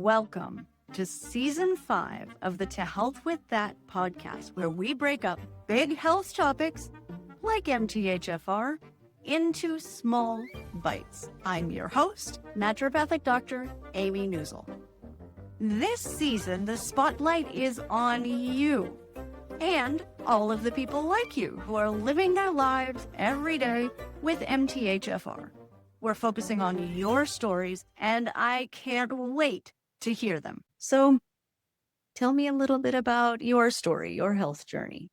Welcome to Season 5 of the To Health With That podcast, where we break up big health topics like MTHFR into small bites. I'm your host, naturopathic Dr. Amy Newsel. This season, the spotlight is on you and all of the people like you who are living their lives every day with MTHFR. We're focusing on your stories, and I can't wait to hear them. So tell me a little bit about your story, your health journey.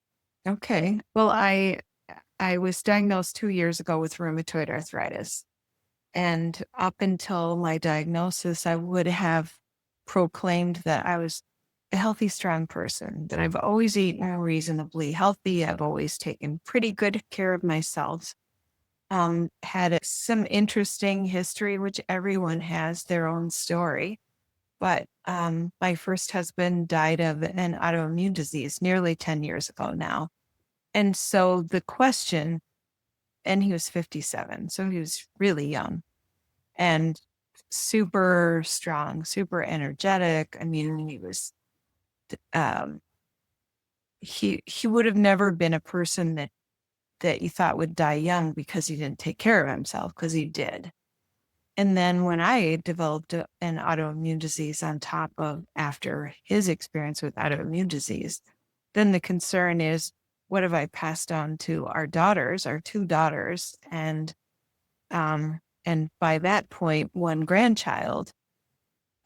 Okay. Well, I was diagnosed 2 years ago with rheumatoid arthritis. And up until my diagnosis, I would have proclaimed that I was a healthy, strong person, that I've always eaten reasonably healthy. I've always taken pretty good care of myself. Had some interesting history, which everyone has their own story. But my first husband died of an autoimmune disease nearly 10 years ago now. And so the question, and he was 57, so he was really young and super strong, super energetic. I mean, he was, he would have never been a person that you thought would die young because he didn't take care of himself, because he did. And then when I developed an autoimmune disease on top of after his experience with autoimmune disease, then the concern is, what have I passed on to our daughters, our 2 daughters, and by that point, 1 grandchild.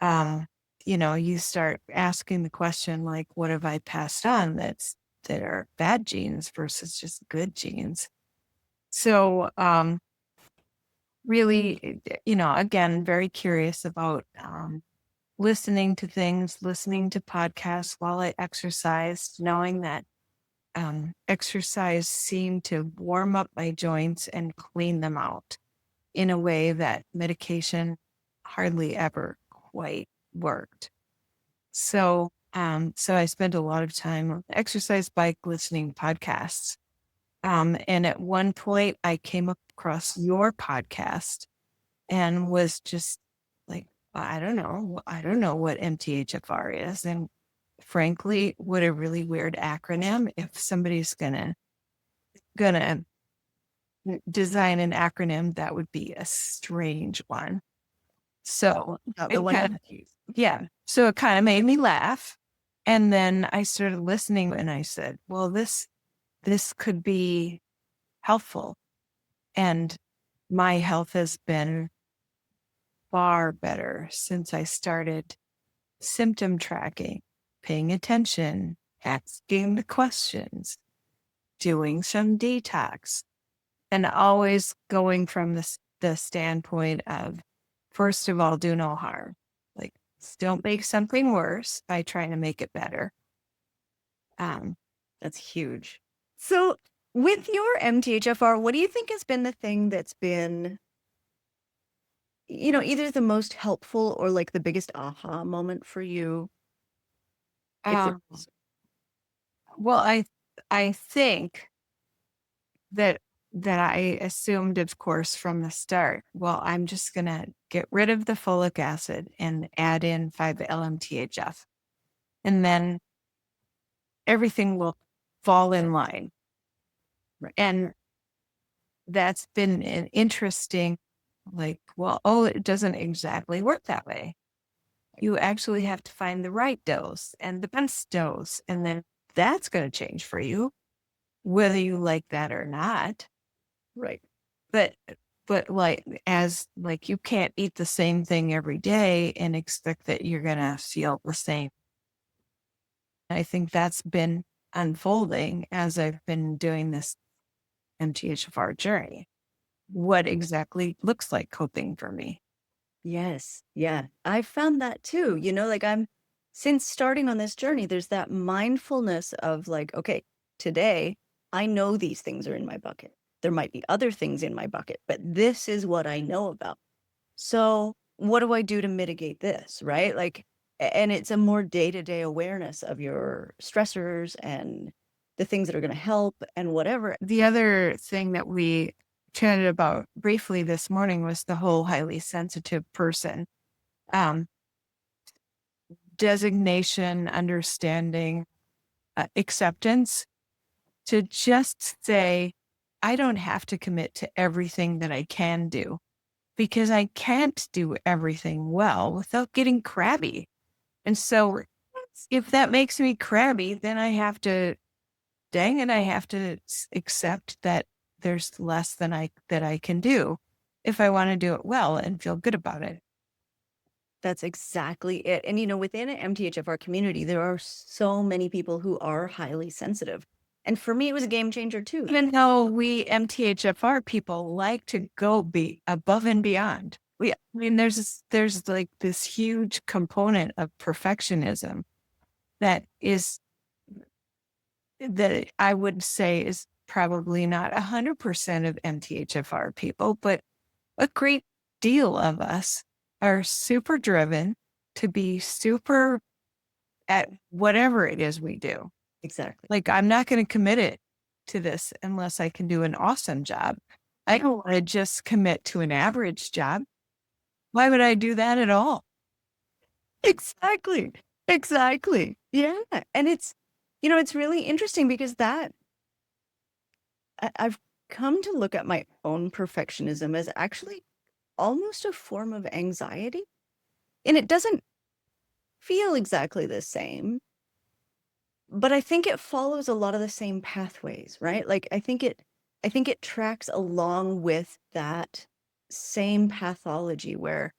You start asking the question, like, what have I passed on that are bad genes versus just good genes? So, really, again, very curious about listening to things, listening to podcasts while I exercised, knowing that exercise seemed to warm up my joints and clean them out in a way that medication hardly ever quite worked. So I spent a lot of time on the exercise bike listening to podcasts. And at one point I came across your podcast and was just like, I don't know what MTHFR is. And frankly, what a really weird acronym. If somebody's gonna design an acronym, that would be a strange one. So so it kind of made me laugh. And then I started listening and I said, well, this could be helpful. And my health has been far better since I started symptom tracking, paying attention, asking the questions, doing some detox, and always going from the standpoint of, first of all, do no harm. Like, don't make something worse by trying to make it better. That's huge. So with your MTHFR, what do you think has been the thing that's been, either the most helpful or like the biggest aha moment for you? Well, I think that I assumed, of course, from the start, well, I'm just going to get rid of the folic acid and add in 5-LMTHF. And then everything will fall in line. Right. And that's been an interesting, it doesn't exactly work that way. You actually have to find the right dose and the best dose. And then that's going to change for you, whether you like that or not. Right. But you can't eat the same thing every day and expect that you're going to feel the same. I think that's been unfolding as I've been doing this MTHFR journey. What exactly looks like coping for me. Yes. Yeah. I found that too. Since starting on this journey, there's that mindfulness of like, okay, today I know these things are in my bucket. There might be other things in my bucket, but this is what I know about. So what do I do to mitigate this? Right. And it's a more day-to-day awareness of your stressors and the things that are going to help and whatever. The other thing that we chatted about briefly this morning was the whole highly sensitive person. designation, understanding, acceptance to just say, I don't have to commit to everything that I can do because I can't do everything well without getting crabby. And so if that makes me crabby, then I have to, dang it, I have to accept that there's less than that I can do if I want to do it well and feel good about it. That's exactly it. And, within an MTHFR community, there are so many people who are highly sensitive. And for me, it was a game changer too. Even though we MTHFR people like to go be above and beyond. I mean, there's like this huge component of perfectionism that I would say is probably not 100% of MTHFR people, but a great deal of us are super driven to be super at whatever it is we do. Exactly. Like, I'm not going to commit it to this unless I can do an awesome job. I don't want to just commit to an average job. Why would I do that at all? Exactly. Exactly. Yeah. And it's really interesting because I've come to look at my own perfectionism as actually almost a form of anxiety. And it doesn't feel exactly the same, but I think it follows a lot of the same pathways, right? Like I think it tracks along with that same pathology where,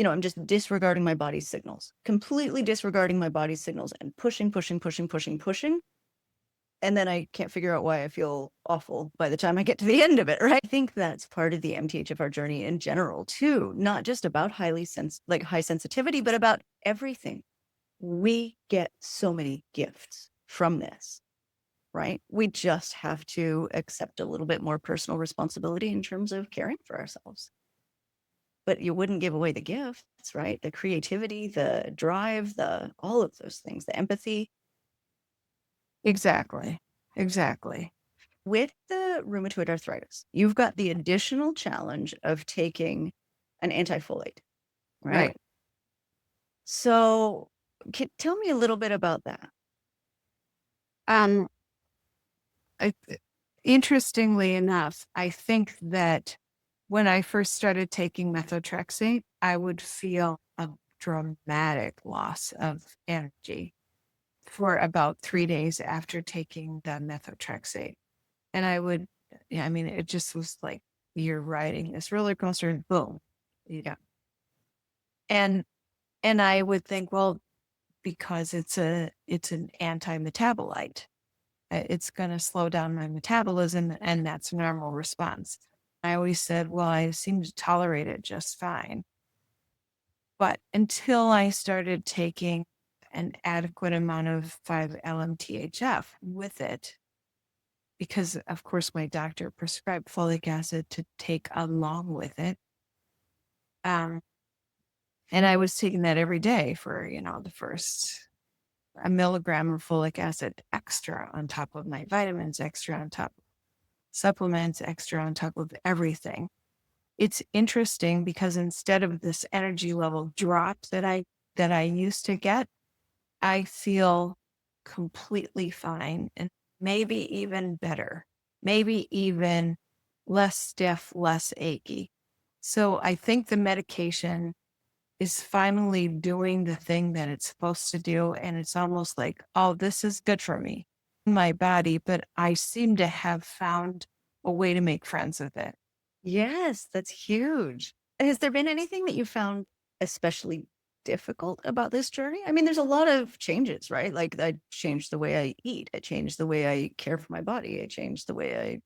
I'm just disregarding my body's signals, completely disregarding my body's signals and pushing, pushing, pushing, pushing, pushing. And then I can't figure out why I feel awful by the time I get to the end of it, right? I think that's part of the MTHFR journey in general too, not just about high sensitivity, but about everything. We get so many gifts from this, right? We just have to accept a little bit more personal responsibility in terms of caring for ourselves. But you wouldn't give away the gifts, right? The creativity, the drive, all of those things, the empathy. Exactly. With the rheumatoid arthritis, you've got the additional challenge of taking an antifolate, right? So tell me a little bit about that. Interestingly enough, I think that when I first started taking methotrexate, I would feel a dramatic loss of energy for about 3 days after taking the methotrexate. And it just was like you're riding this roller coaster and boom. Yeah. And I would think, well, because it's an anti-metabolite, it's going to slow down my metabolism, and that's a normal response. I always said, well, I seem to tolerate it just fine. But until I started taking an adequate amount of 5-LMTHF with it, because of course my doctor prescribed folic acid to take along with it. And I was taking that every day for, the first a milligram of folic acid extra on top of my vitamins, extra on top of supplements, extra on top of everything. It's interesting because instead of this energy level drop that I used to get, I feel completely fine and maybe even better, maybe even less stiff, less achy. So I think the medication is finally doing the thing that it's supposed to do. And it's almost like, oh, this is good for me, my body, but I seem to have found a way to make friends with it. Yes, that's huge. Has there been anything that you found especially difficult about this journey? I mean, there's a lot of changes, right? Like I changed the way I eat. I changed the way I care for my body. I changed the way I,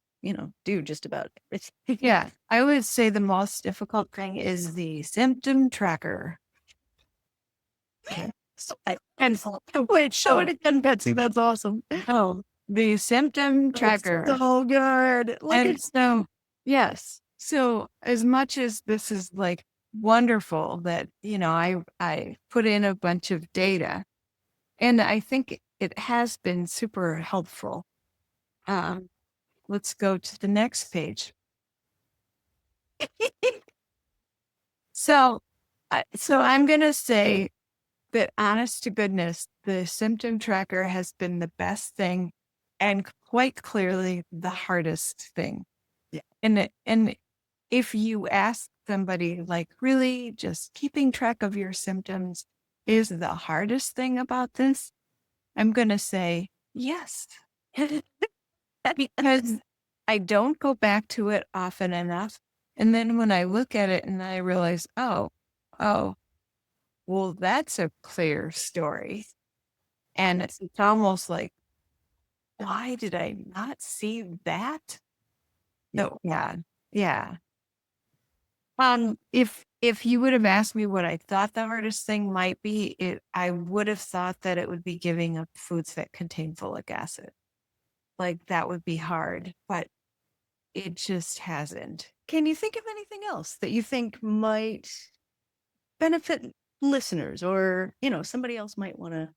do just about everything. Yeah. I would say the most difficult thing is the symptom tracker. Okay. So wait, show it again, Betsy. That's awesome. Oh, the symptom tracker. So good. Yes. So as much as this is like wonderful that, I put in a bunch of data, and I think it has been super helpful. Let's go to the next page. So I'm going to say But honest to goodness, the symptom tracker has been the best thing and quite clearly the hardest thing. Yeah. And if you ask somebody, like, really just keeping track of your symptoms is the hardest thing about this, I'm going to say yes. Because I don't go back to it often enough. And then when I look at it and I realize, oh, well, that's a clear story. And it's almost like, why did I not see that? No, yeah. If you would have asked me what I thought the hardest thing might be, I would have thought that it would be giving up foods that contain folic acid. Like that would be hard, but it just hasn't. Can you think of anything else that you think might benefit listeners, or somebody else might want to?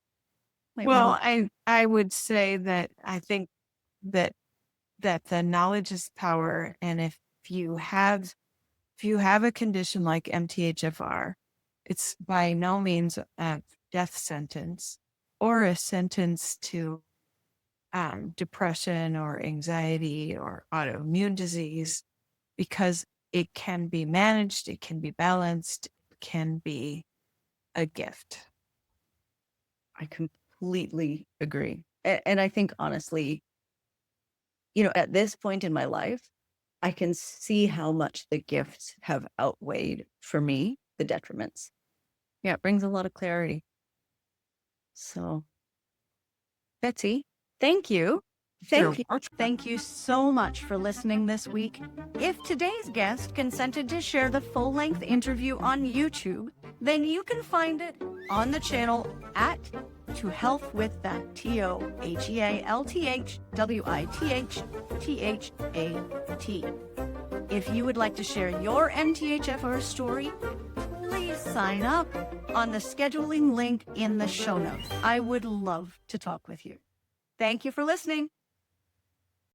Well, I would say that I think that the knowledge is power, and if you have a condition like MTHFR, it's by no means a death sentence or a sentence to depression or anxiety or autoimmune disease, because it can be managed, it can be balanced, it can be a gift. I completely agree. And I think, honestly, at this point in my life, I can see how much the gifts have outweighed for me the detriments. Yeah, it brings a lot of clarity. So, Betsy, thank you. Thank you so much for listening this week. If today's guest consented to share the full-length interview on YouTube, then you can find it on the channel at To Health With That, TOHEALTHWITHTHAT. If you would like to share your MTHFR story, please sign up on the scheduling link in the show notes. I would love to talk with you. Thank you for listening.